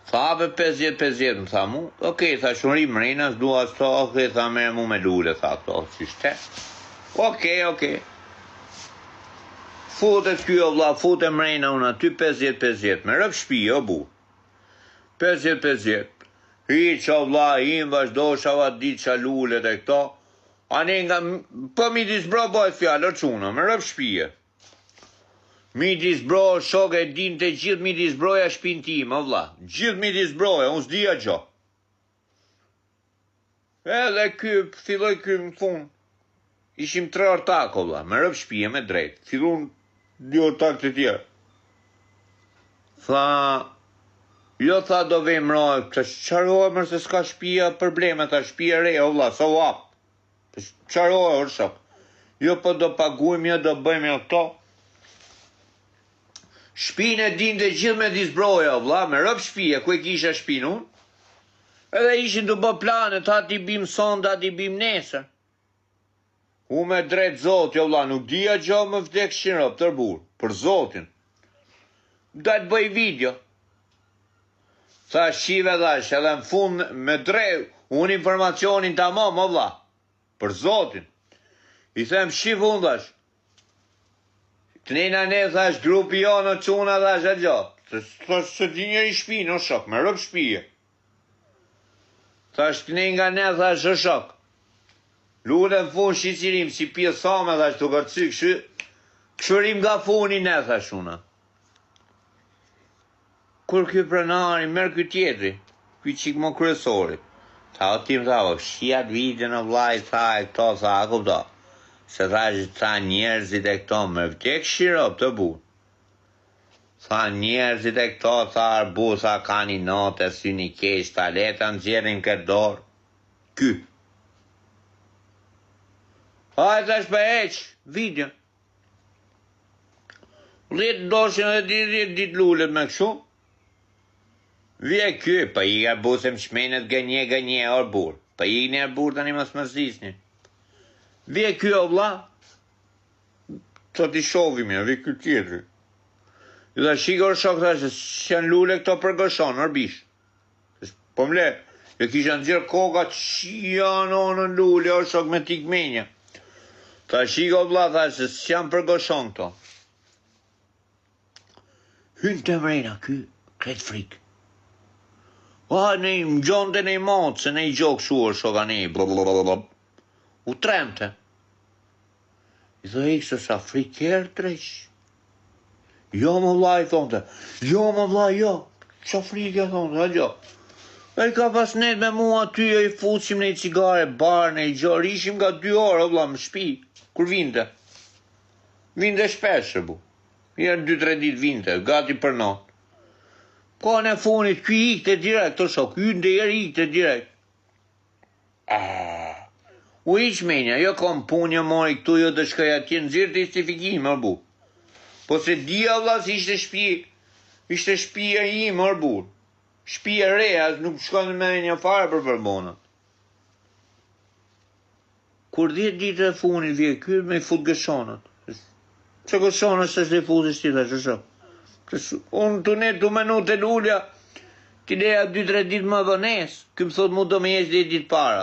Tha hape 50-50, më tha mu. Okej, tha shunri mrena, s'dua s'to, okej, tha merë mu me lule, tha këto, qishte. Okej. Futet kjo vlla, futet mrena unë aty 50-50, me rëp shpi, o bu. 50-50. Hiqa vlla, im vazhdo shava dit qa lullet e këto. Ane nga, po midis bro bojt fjallë, quna, me rëp shpije. Midis bro, shok e din të gjithë midis broja shpin tim, o vlla. Gjithë midis broja, unë s'dia gjo. Edhe filloj ky më fund. Ishim 3 ortak, o vlla, me rëp shpije, me drejt. Fillun 2 ortak të tjerë. Tha, jo tha do vejmë rojë, të qarojë mërë se s'ka shpija probleme, ta shpija re, o vlla, sa u apë. Të qarojë, o shok. Jo po do paguim, jo do bëjmë jo këto. Shpinë e din të gjithë me disbroja, o vlla, me rëp shpija, ku e kisha shpinë unë. Edhe ishin të bë planet, ta ti bim sonda, ti bim nesër. U me drejt zoti, o vlla, nuk dia gjo më vdek shqinrop, tërbur, për zotin. Da të bëj video. Tha shive dhash, edhe në fund me drejt, unë informacionin të amom, o vlla, për zotin. I them shif unë dhash. Të nena ne thash, grupi jo në quna dhash e gjo. Se ti njëri shpinë, o shok, me rëp shpije. Thash të ne nga ne thash, o shok. Lule në fund shqicirim, si pje thome, thash, të kërcy, këshërim nga funi ne, thash una. Kur kjo prenari, merë kjo tjetri, kjo qik më kryesori. Ta o tim tha, shqiat vidin o vlaj, tha e këto, tha, a kupto. Se thash, tha njerëzit e këto, me vdek shirop të bu. Tha njerëzit e këto, tha arbu, tha ka një note, sy një kesh, ta leta në gjerin këtë dorë. Ky. Hajë thash për eq, video. Litë doshin edhe 10 dit lullet me këshu. Vje ky, pa i ka busem shmenet gënje, orë burë. Pa i një burë të një mos më zisni. Vje ky o vlla. Të t'i shovim, vje ky tjetëri. I tha shikor shok thash, që janë lule këto përgëshon, orbish. Po mle, jo kisha në gjërë koka që janë në lule, o shok me t'i gmenja. Tha shiko vlla, thash, që janë përgëshon këto. Hynë të mrena, ky, kretë frikë. Ne i më gjonë të ne i motë, se ne i gjokë shuar shoka ne i blablabla. U tremte. I dhe i kështë sa friker treq. Jo më vlla i thonte. Jo më vlla, jo. Qa frike thonte, a gjo. E i ka pas net me mua aty, e i fusim në i cigare, bar, në i gjor, ishim nga 2 orë, vlla, më shpi, kur vinte. Vinte shpeshe, bu. Jerë 2-3 dit vinte, gati për natë. Ko në funit, ky ikte direkt, të shok, ky ndër ikte direkt. U iq menja, jo kom punja mori këtu, jo të shkaj atje, në zirë të istifikim, bu. Po se dia vlla si ishte shpia im, bu. Shpia rea, nuk shkojnë me një fare për përbonat. Kur 10 ditë e funit vje ky, me i fut gëshonat. Që gëshonat se shte futisht ti dhe që shok. Unë të ne të menu të lullja, t'i leja 2-3 dit më vënes, këmë thot mu do me jesh 10 dit para.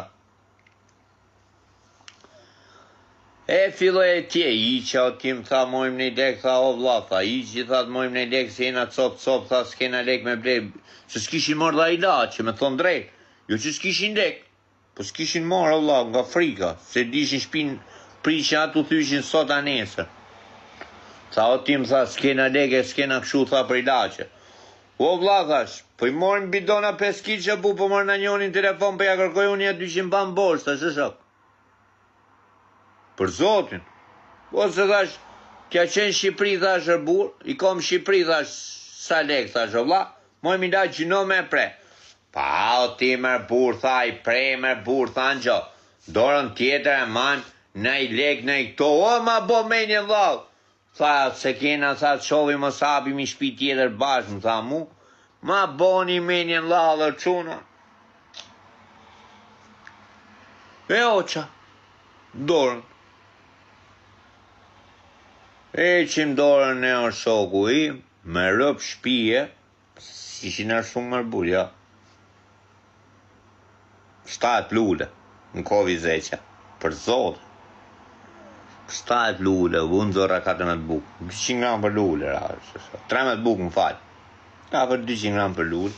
E filloj e tje, i që o tim tha mojmë në lek, tha o vlla, tha i që tha mojmë në lek, se jena cop, tha s'kena lek me blej, se s'kishin marrë dha i la, që me thonë drejt, jo që s'kishin lek, po s'kishin marrë o vlla, nga frika, se dishin shpin prishin atu thyshin sot a nesër. Tha o tim, tha, s'kena leke, s'kena këshu, tha, për ilache. O vlla, thash, po i morin bidona 5 kg që bu, po morën në njonin telefon, për ja kërkoj unë 200 ban bosh, thash, shok. Për zotin. Po se thash, kja qenë Shqipëri, thash, bur, i kom Shqipëri, thash, sa lek, thash, o vlla, moj mi da gjino me pre. Pa, o tim e bur, tha, i pre me bur, tha, në gjo, dorën tjetër e man, në i lek, në i këto, o, ma bo menje vlla. Tha, se kena, tha, të shovi më sabi mi shpi tjetër bashkë, tha mu, ma boni menjen la dhe quna. E oqa, dorën. E qim dorën e o shoku i, me rëp shpije, Si ishin shumë mërbur, ja. 7 lule, në kovi zeqa, për zotë. 7 lule, unë zora 14 bukë, 200 gram për lule, 13 bukë më falë. Ka për 200 gram për lule.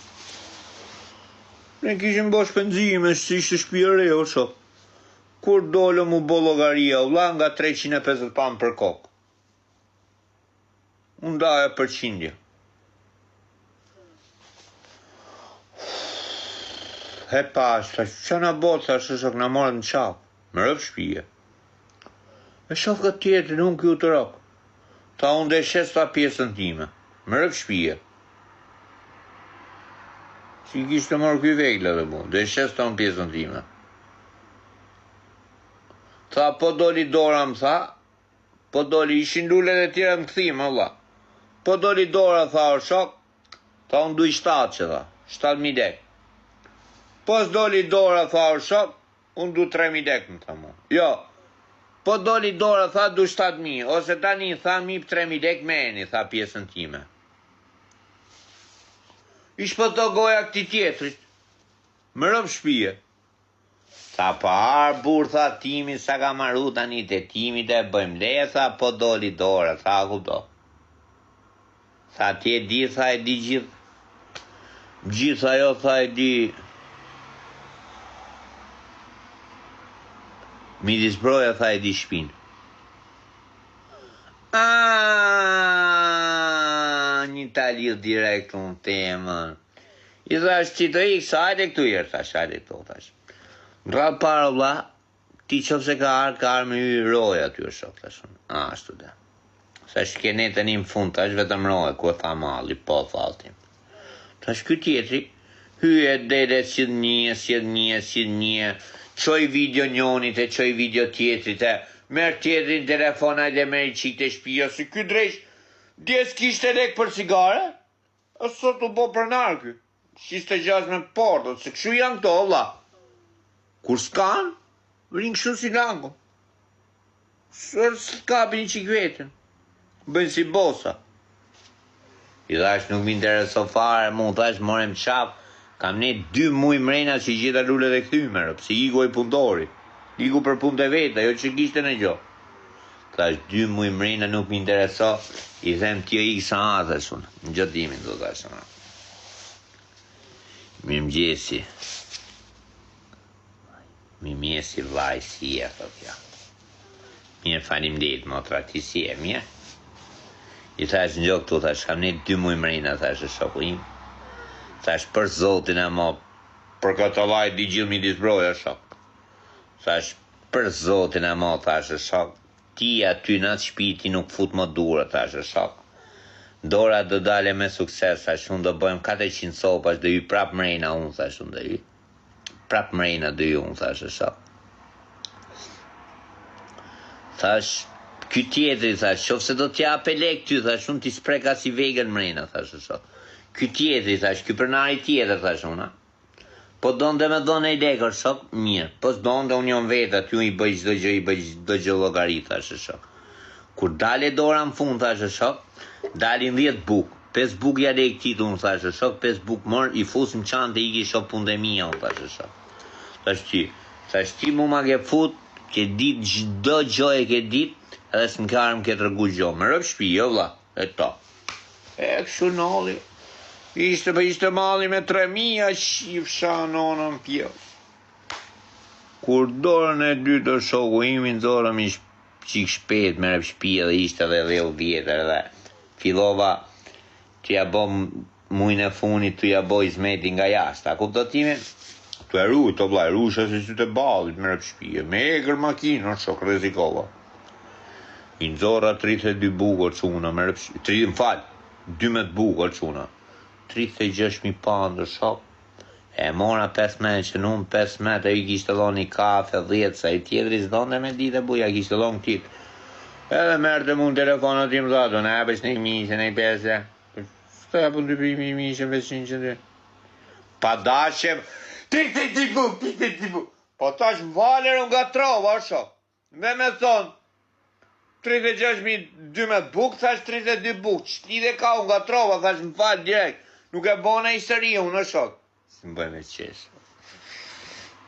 Ne kishim bo shpenzime, si ishte shpijëre, o shok. Kur dole mu bo logaria, u la nga 350 pamë për kokë. Unë daja për qindja. He pas, që nga botë, thashtë shok, nga morët në qapë, më rëpë shpije. E shof këtë tjetërin, unë kjo të rokë. Ta unë dhe shes ta pjesën time, më rëpë shpije. Si kishtë të morë kjo vejla dhe mu, dhe shes ta unë pjesën time. Tha, po doli dora më tha, po doli ishin lule dhe tjera më këthim, Allah. Po doli dora, tha o shok, tha unë duj 7 që tha, 7.000 dek. Po s'doli dora, tha o shok, unë du 3.000 dek më tha mu. Jo, po doli dora, tha du 7.000, ose tani tha mi për 3.000 dek meni, tha pjesën time. Ish po të goja këti tjetrit, më rëpë shpije. Tha pa arë burë, tha timi, sa ka maru tani të timi të bëjmë leje, tha po doli dora, tha kupto. Tha ti e di, tha e di gjithë. Gjithë ajo, tha e di. Midis broja, tha e di shpinë. Një talil direkt unë temën. I thash që të ikë, sa hajde këtu jërë, thash, hajde këtu, thash. Në rrallë parë, vla, ti qëfë se ka arë me ju roja aty o shok, thash. Ashtu dhe. Thash, kene të një më fund, thash, vetëm roja, ku e tha mali, po, thaltim. Thash, kjo tjetri, hyje dede si një, qoj video njonit e qoj video tjetrit e, merë tjetrin telefona dhe merë i qik të shpija, se kjo drejsh, djes kishte lek për cigare, e sot u bo për narkë, shiste gjaz me portët, se këshu janë këto, vla. Kur s'kan, rinë këshu si lango. Sërë s'kapi një qik vetën, bëjnë si bosa. I dhash nuk më intereso fare, mu thash morem qapë, kam ne 2 muj mrena që gjitha lule dhe këthyme, pëse iku e punëtori. Iku për punë të veta, jo që kishte në gjo. Thash 2 muj mrena nuk më intereso, i them tjo ikë sa atës unë. Në gjotimin do thash. Mirë mëgjesi. Mirë mjesi vaj si e, thot ja. Mirë falim dit, motra, ti si e, mirë. I thash në gjokë tu, thash kam ne 2 muj mrena, thash e shoku im. Thash për zotin e mo, për këtë vaj di gjithë midis broja, shok. Thash për zotin e mo, thash e shok. Ti aty në atë shpiti nuk fut më dura, thash e shok. Dora do dale me sukses, thash unë do bëjmë 400 sopash, do ju prap mrejna unë, thash unë do ju. Prap mrejna do ju unë, thash e shok. Thash, ky tjetëri, thash, qof se do t'ja apelek ty, thash unë t'i spreka si vegan mrejna, thash e shok. Ky tjetëri, thash, ky pronari tjetër, thash unë. Po donë dhe me donë e lekër, shok, mirë. Po s'donë dhe unë jom vetë, aty unë i bëj çdo gjë, i bëj çdo gjë llogari, thash e shok. Kur dale dora në fund, thash e shok, dalin 10 bukë. 5 bukë ja lek titu, unë thash e shok, 5 bukë mërë, i fus në qante, i ki shok punë dhe mija, unë thash e shok. Thash ti mu ma ke fut, ke dit çdo gjë e ke dit, edhe s'më karëm ke të rëgu gjë. Më rëp shpi, jo vla, e ta. E kështu nolli. Ishte mali me 3.000, shifësha nonën pjo. Kur dorën e dytë o shoku imi, dorëm ish qik shpet me rëp shpia dhe ishte dhe 10 vjetër dhe filova që ja bo mujnë e funit të ja bo izmeti nga jashtë. A kuptotimin? Të eru, të vla, erusha se që të balit me rëp shpia. Me egrë makinë, o shok, rezikova. I nëzora 32 bukër quna me rëp shpia. 30 falë, 12 bukër quna. 36.000 pandë shok. E mora 15 që numë 15 e i kishtë të dhoni kafe, 10, sa i tjetëri s'donde me dite buja, kishtë të dhoni kitë. Edhe mërë të mund telefonat tim dhato, në apës në i mishë, në i pese. Së të apën të primi i mishë, 500 që të. Pa dashem, ti bu. Po tash më valerë nga trova, shok. Me thonë, 36.012 buk, thash 32 buk. Qëti dhe ka nga trova, thash më falë direkt. Nuk e bona histori unë, o shok. Si më bëjmë e qesh.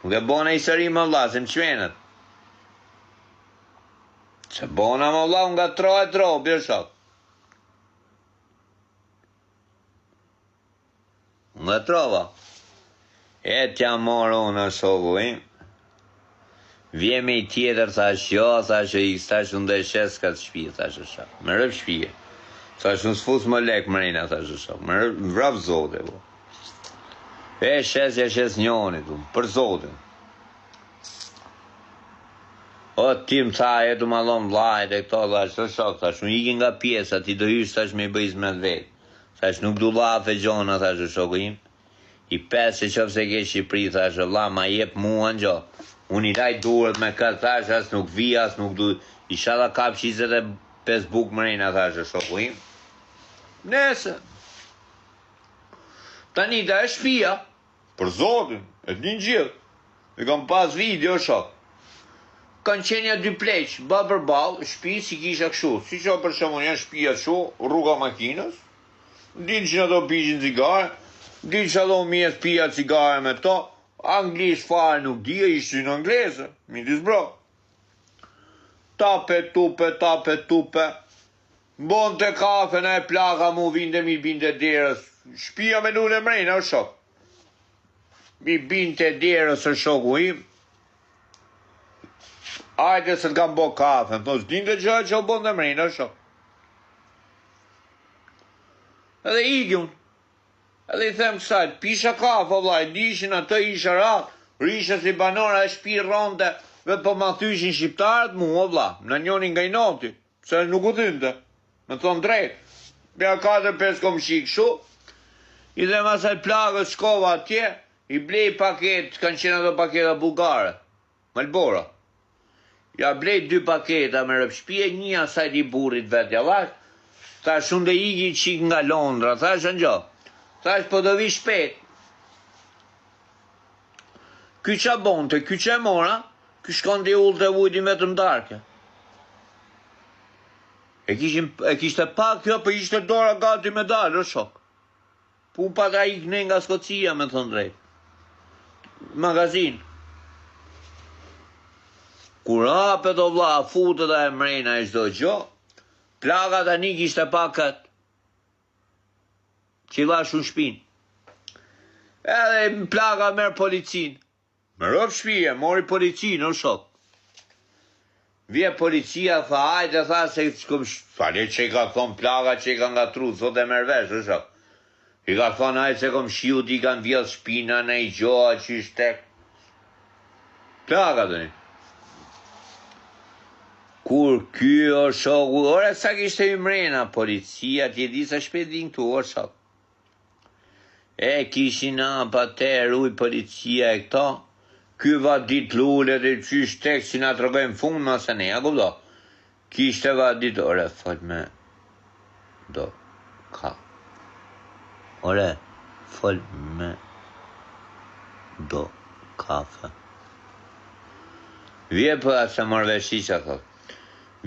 Nuk e bona histori më vlla, se më qmenet. Se bona më vlla, unë nga trobi, o shok. Nga trova. E t'ja morë unë, o shoku im. Vjemi i tjetër, thash, jo, thash, thash, unë dhe shes ka të shpije, thash, o shok. Me rëp shpije. Thash, unë s'fus më lek mrejna, thash, o shok. Me rëp, vrap zote, po. E shes njonit, për zotin. O, ti më tha, e du malon vlajt e këto, thash, o shok, thash, unë ikin nga pjesa, ti do hysh, thash, me i bëjz me të vetë. Thash, nuk du lafe gjona, thash, o shoku im. I pesë që qëfë se ke Shqipëri, thash, la, ma jep mua në gjo. Unë i daj durët me këtë, thash, as nuk vi, as nuk du. Isha da kap 25 buk mrejna, thash, o shoku im. Nese. Tani da e shpia, për zotin, e t'nin gjithë. E kam pas video, shok. Kanë qenja dy pleq, ba për bal, shpi si kisha këshu. Si që për shumë janë shpia këshu, rruga makinës, din që në do pishin cigare, din që do mjes pia cigare me to, anglisht fare nuk dhja, ishtë në anglese, midis bro. Tape, tupe, bon të kafe në e plaka mu vinde mi binde derës, shpia me lune mrejna o shok. Mi binde derës o shoku im, ajde se t'kam bo kafe, më thos dinde gjë që o bon dhe mrejna o shok. Edhe igjun, edhe i them kësajt, pisha kafe, vlaj, dishin atë isha ratë, risha si banora e shpi ronde, vetë po ma thyshin shqiptarët mu, o vla, në njonin nga i noti, se nuk u thynte, me thonë drejt, bja 4-5 kom shik shu, i dhe masaj plagës shkova atje, i blej paket, kanë qenë ato paketa bulgare, Malbora. Ja blej 2 paketa me rëpshpije, një asaj di burit vetë javash, thash unë dhe igi qik nga Londra, thash në gjo, thash po do vi shpet. Ky qa bonte, ky qa mora, ky shkon të ullë të vujtin vetëm darke. E kishte pak kjo, për ishte dora gati me dalë, o shok. Pu pa ta ikne nga Skocia, me thonë drejt. Magazin. Kur hapet o vla, futët e mrejna e shdo gjo, plaga tani kishte pak këtë. Qila shumë shpin. Edhe plaga merë policin. Më rëp shpije, mori policin, o shok. Vje policia, tha, ajde, tha, se fale që i ka thonë plaga që i ka nga tru, thot e merë vesh, o shok. I ka thonë, ajde, se kom shiu, ti kanë vjedh shpina në i gjoa që i shtek. Plaga të një. Kur kjo, o shok, ore sa kishte i mrena, policia, ti e di sa shpedin këtu, o shok. E kishin pa te ruj policia e këto, ky va dit lullet e qysh tek si nga të rogojnë fund ma se ne, a kupto? Kishte va dit, ore, fol me do ka. Ore, fol me do kafe. Vje për asë mërveshi që thot.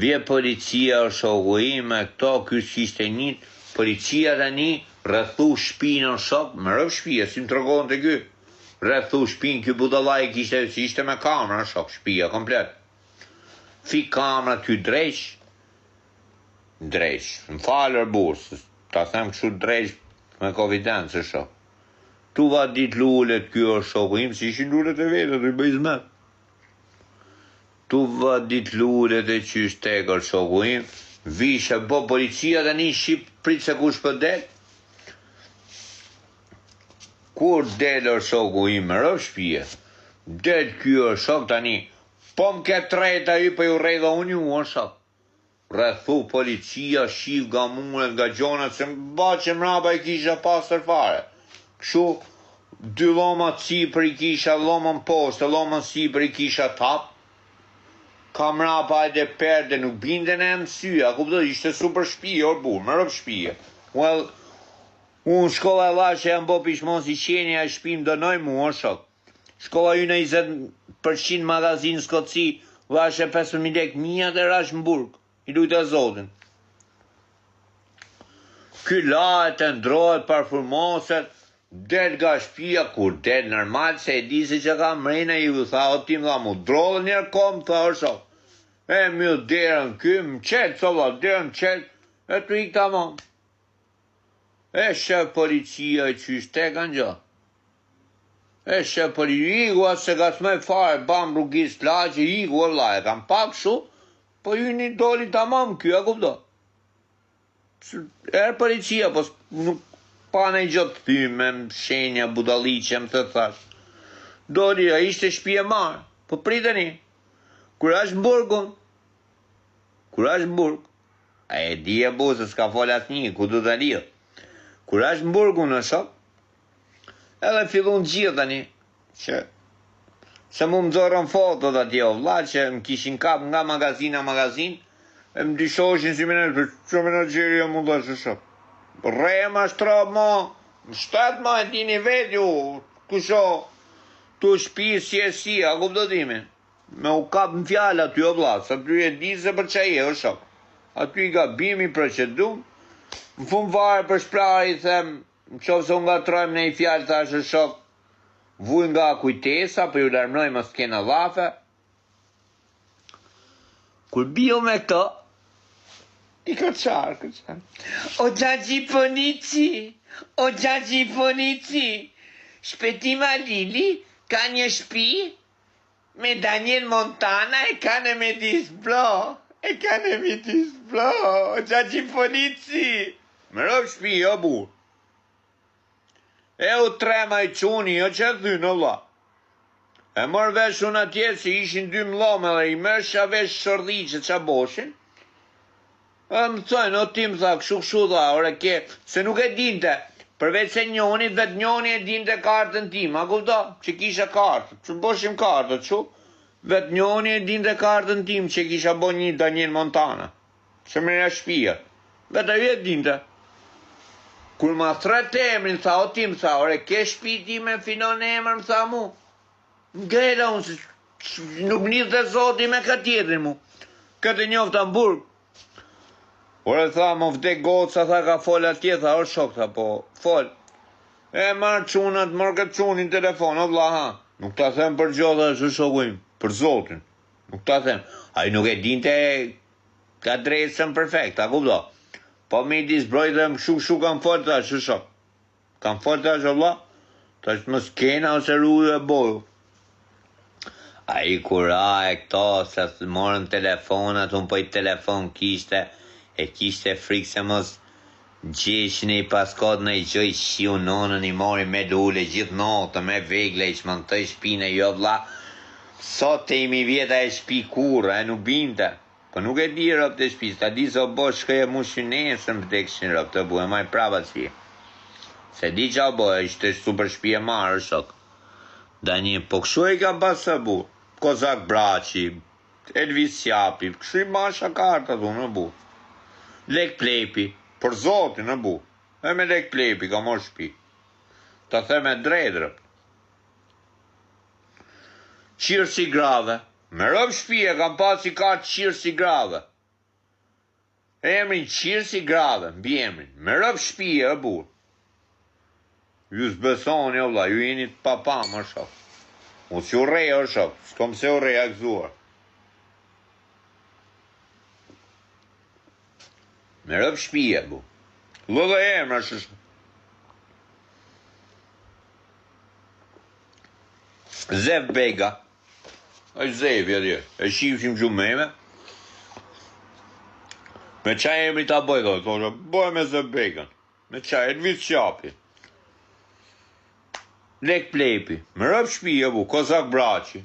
Vje policia o shoku im e këto, ky kishte një, policia dhe një, rëthu shpinë o shok, më rëv shpia, si më të rëgohën të ky. Rëthu shpinë, ky budalaj kishte, si ishte me kamera o shok, shpia komplet. Fi kamera ty dreq, më falër bursë, ta them kështu dreq me kovidencë o shok. Tu va dit lullet kjo o shoku im, si ishin lullet e vetë, të i bëjzmet. Tu va dit lullet e qysh tekër shoku im, vishe bo policia dhe një shqip prit se kush për del. Kur delër shoku im me rëv shpije, del kjo shok tani, po m'ke treta i për ju rejda unë ju o shok. Rëthu policia, shif nga muret, nga gjonat, se m'ba që mraba i kisha pasër fare. Këshu, 2 loma cipër i kisha, loma në poshtë, loma në cipër i kisha tap, ka mrapa ajde perde, nuk binde në mësyja, kupto, ishte super shpije, orë burë, më rëp shpije. Well, unë shkolla e lashe jam bo pishmon si qenja e shpim dënoj mu, o shok. Shkolla ju në 20% magazin Skoci, lashe 5.000 lek, 1.000 dhe rash më burg, i lujtë e zotin. Ky lahet e ndrohet parfurmoset, del nga shtëpia, kur del normal se e di se që ka mrena, ju tha, o tim tha, mu drodhe njerë kom, tha, o shok. E mjë derën ky, më qelë, sova, derën qelë, e të i këta mam. E shef policia i qyshte kanë gjë. E shef policia, igua se ka s'me fare, bam rrugis laqë, igua la, e kam pak shu, po ju një doli ta mam, kjo e kupto. Erë policia, po nuk pa në gjëtë ty me shenja budaliqe, më të thash. Doli, a ishte shpije marë, po priteni, kur ashtë në burgun, a e di e bu se s'ka fol atë një, ku du të lidhë, kur ashtë në burgun në shok, edhe fillun gjithë tani, që se mu më zorën fotot atje o vla, që më kishin kap nga magazin, e më dishoshin si menet, për që menagjeria mund dhe që shok. Re ma shtrab ma, më shtet ma e dini vet ju, kusho, tu shpi si e si, a kupto timin. Me u kap në fjallë aty o vla, sa ty e di se për që je o shok. Aty i ka bimi procedum, më fund varë për shprari, them, në qovë se unë nga trojmë në i fjallë, thash o shok, vuj nga kujtesa, për ju larmënoj më s'kena dhafe. Kur bio me këto, i kërçar. O gjagji Ponici, Shpetima Lili ka një shpi me Daniel Montana e ka në Medisblo. O gjagji Ponici. Me rëv shpi, o bur. E u trema i quni, o që dhynë, o la. E mërë vesh unë atje se ishin 2 mlome dhe i mërë shë vesh shërdi që qa boshin. E më thënë, o tim tha, këshu tha, ore ke, se nuk e dinte, përveç se njoni, vetë njoni e dinte kartën tim, a kupto, që kisha kartë, që boshim kartët, që, vetë njoni e dinte kartën tim, që kisha bo një Daniel Montana, që më nja shpia, vetë ajo e dinte. Kur ma thret emrin, tha, o tim tha, ore ke shpi ti me finon emër, më tha mu, ngejla unë, se nuk një dhe zoti me ka tjetrin mu, këtë njofta në burg. Ore tha, më vdek goca, tha ka fol atje, tha, o shok, tha, po, fol. E marë qunat, marë këtë qunin telefon, o vla, ha, nuk ta them për gjodha, shë shokuim, për zotin, nuk ta them. A i nuk e dinte ka drejtësën perfekt, a kupto. Po mi disbroj dhe më shu kam fol, tha, shë shok. Kam fol, tha, shë vla, ta që më skena ose rruju e boju. A i kura e këto, se morën telefonat, unë po i telefon kishte, e kishte frikë se mos gjeshin e i paskot në i gjoj shiu nonën i mori me lule gjithë notë, me vegle i shmën të shpine, jo vla, sot të imi vjeta e shpi kurë, e nuk binte, po nuk e di rëp të shpi, ta di se o bo shkëje mu shënesën për të këshin rëp të bu, e maj prava si. Se di që o bo, e ishte super shpi e marë, shok. Da një, po këshu e ka pasë bu, Kozak Braci, Elvis Sjapi, këshu i masha karta du në bu. Lek plepi, për zotin në bu, e me lek plepi ka mor shpi, ta them e drejtërët. Qirë si grave, me rëv shpi e kam pasi kartë qirë si grave. Emrin qirë si grave, mbi emrin, me rëv shpi e bur. Ju s'besoni o vla, ju jeni të papa më shok. U si u rej o shok, s'kom se u rej a këzuar. Me rëp shpije, bu. Lëdhe emra shështë. Zev Bega. E Zevi atje. E shifshim gjumë meme. Me qaj emri ta bëj, thoshë. Bëj me Zev Began. Me qaj, Elvis Qapi. Lek Plepi. Me rëp shpije, bu. Kozak Braci.